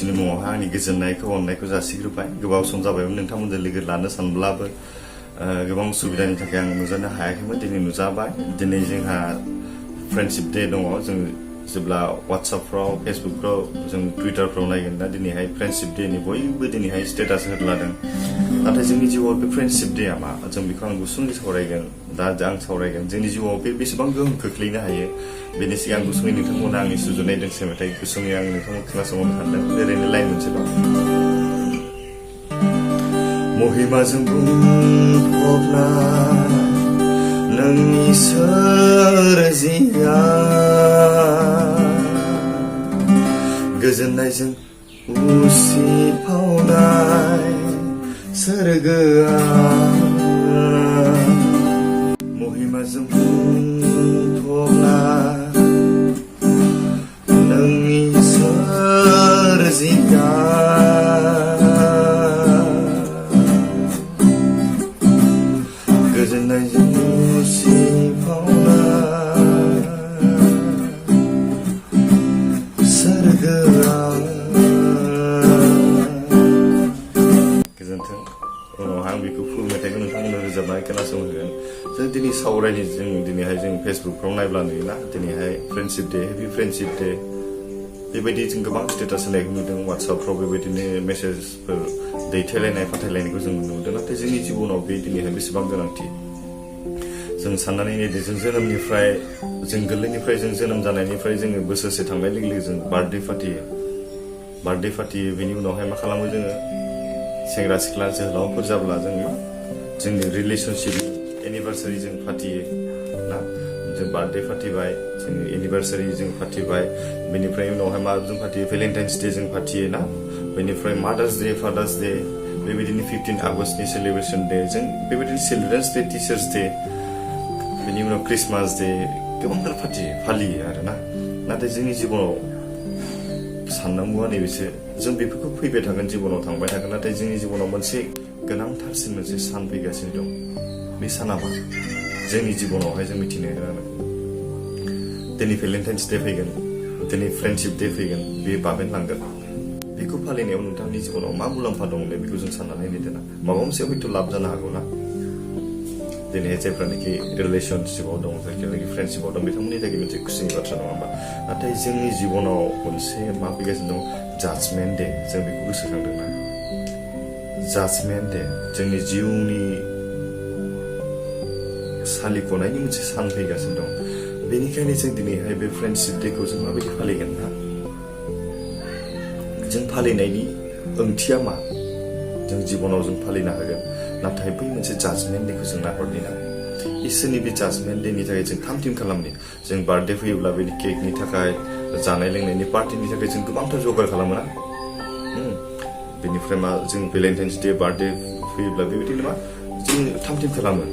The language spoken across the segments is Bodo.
बिसोरनि मुङावहाय आंनि गोजोननायखौ अननायखौ जासिग्रोबाय। गोबाव सम जाबायमोन नोंथांमोनजों लोगो लानो सानब्लाबो गोबां उसुबिदानि थाखाय आं नुजानो हायाखैमोन। दिनै नुजाबाय। दिनै जोंहा फ्रेन्डशिप डे दङ। जों जेब्ला वाट्सएपफ्राव फेसबुकफ्राव जों टुइटारफ्राव नायगोन दा दिनैहाय फ्रेन्डशिप डेनि बयबो दिनैहाय स्टेटास होलादों। नाथाय जोंनि जिउआव बे फ्रेन्डशिप डेआ मा जों बेखौ आं गुसुङै सावरायगोन। दा आं सावरायगोन जोंनि जिउआव बे बेसेबां गोहोम खोख्लैनो हायो। बेनि सिगां गुसुङै नोंथांमोना आंनि सुजुनाय दोंसे मेथाइ गुसुङै आं नोंथांमोन खोनासंनो सानदों। ओरैनो लाइन मोनसे दं। महिमाजों बुंफबनाय नोंनि सोरजिया गोजोननायजों उसिफावनाय सोरगोआ महिमाजों बुंफबनाय नोंनि सोरजिया गोजोननायजों उसिफावनाय सोरगोआ गोजोन्थों। उनावहाय आं बेखौ फुल मेथाइखौ नोंथांमोननो रोजाबनानै खोनासंहोगोन। जों दिनै सावरायनि जों दिनैहाय जों फेसबुकफ्राव नायब्ला नुयोना दिनैहाय friendship day happy friendship day बेबायदि जों गोबां स्टेटास होनायखौ नुदों। वाट्सएपफ्राव बेबायदिनो मेसेजफोर दैथायलायनाय फाथायलायनायखौ जों नुनो मोनदों। नाथाय जोंनि जिबनाव बे दिनैहाय बेसेबां गोनांथि जों साननानै नायदो। जों जोनोमनिफ्राय जों गोरलैनिफ्राय जों जोनोम जानायनिफ्राय जोङो बोसोरसे थांनाय लोगो लोगो जों बार्थडे फाथियो। बेनि उनावहाय मा खालामो जोङो सेंग्रा सिख्ला जोहोलावफोर जाब्ला जों मा जोंनि रिलेशनशिप एनिभार्सारि जों फाथियो ना। जों बार्थडे फाथिबाय, जों एनिभार्सारि जों फाथिबाय। बेनिफ्राय उनावहाय मा जों फाथियो भेलेन्टाइन्स डे जों फाथियो ना। बेनिफ्राय मादार्स डे फादार्स डे बेबायदिनो 15 आगस्टनि सेलिब्रेसन डे जों बेबायदिनो चिलड्रेन्स डे टिचार्स डे बेनि उनाव क्रिसमास डे गोबांथार फालियो आरोना। नाथाय जोंनि जिबनाव साननांगौआ नैबेसो जों बेफोरखौ फैबाय थागोन जिबनाव थांबाय थागोन। नाथाय जोंनि जिबनाव मोनसे गोनांथारसिन मोनसे सान फैगासिनो दं। बे साना मा जोंनि जिबनावहाय जों मिथिनो गोनां। दिनै भेलेन्टाइन्स डे फैगोन, दिनै फ्रेन्डशिप डे फैगोन, बे बाबेनलांगोन। बेखौ फालिनायाव नोंथांनि जिबनाव मा मुलाम्फा दं बेखौ जों साननानै नायदोना। माबा मोनसे हयथ' लाब जानो हागौ ना। दिनैहाय जायफ्रानोखि रिलेशनशिपआव दं, जायफ्रानोखि फ्रेन्डशिपआव दं बिथांमोननि थाखाय मोनसे खुसिनि बाथ्रा नङा होमबा। नाथाय जोंनि जिबनाव मोनसे मा फैगासिनो दं जाजमेन्ट डे जों बेखौ गोसोखांदोंना। जाजमेन्ट डे जोंनि जिउनि सालिख'नायनि मोनसे सान फैगासिनो दं। बेनिखायनो जों दिनैहाय बे फ्रेन्डशिप डेखौ जों माबायदि फालिगोन ना। जों फालिनायनि ओंथिया मा जों जिबनाव जों फालिनो हागोन। नाथाय बै मोनसे जाजमेन्ट डेखौ जों नाहरनि ना। इसोरनि बे जाजमेन्ट डेनि थाखाय जों थाम थिम खालामनि। जों बार्थडे फैयोब्ला बेनि केकनि थाखाय जानाय लोंनायनि पार्टिनि थाखाय जों गोबांथार जगार खालामो ना। बेनिफ्राय मा जों भेलेन्टाइन्स डे बार्थडे फैयोब्ला बेबायदिनो मा जों थाम थिम खालामो।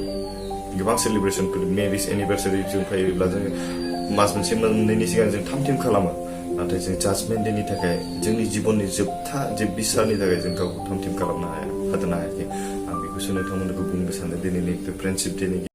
गोबां सेलिब्रेसनफोर मेरिज एनिभार्सारि जों फैयोब्ला जोङो मास मोनसे मोननैनि सिगां जों थाम थिम खालामो। नाथाय जों जाजमेन्ट डेनि थाखाय जोंनि जिबननि जोबथा जे बिसारनि थाखाय जों गावखौ थाम थिम खालामनो हाया, हादोनो हायाखै। आं बेखौसो नोंथांमोनखौ बुंनो सानो दिनैनि बे फ्रेन्डशिप डेनि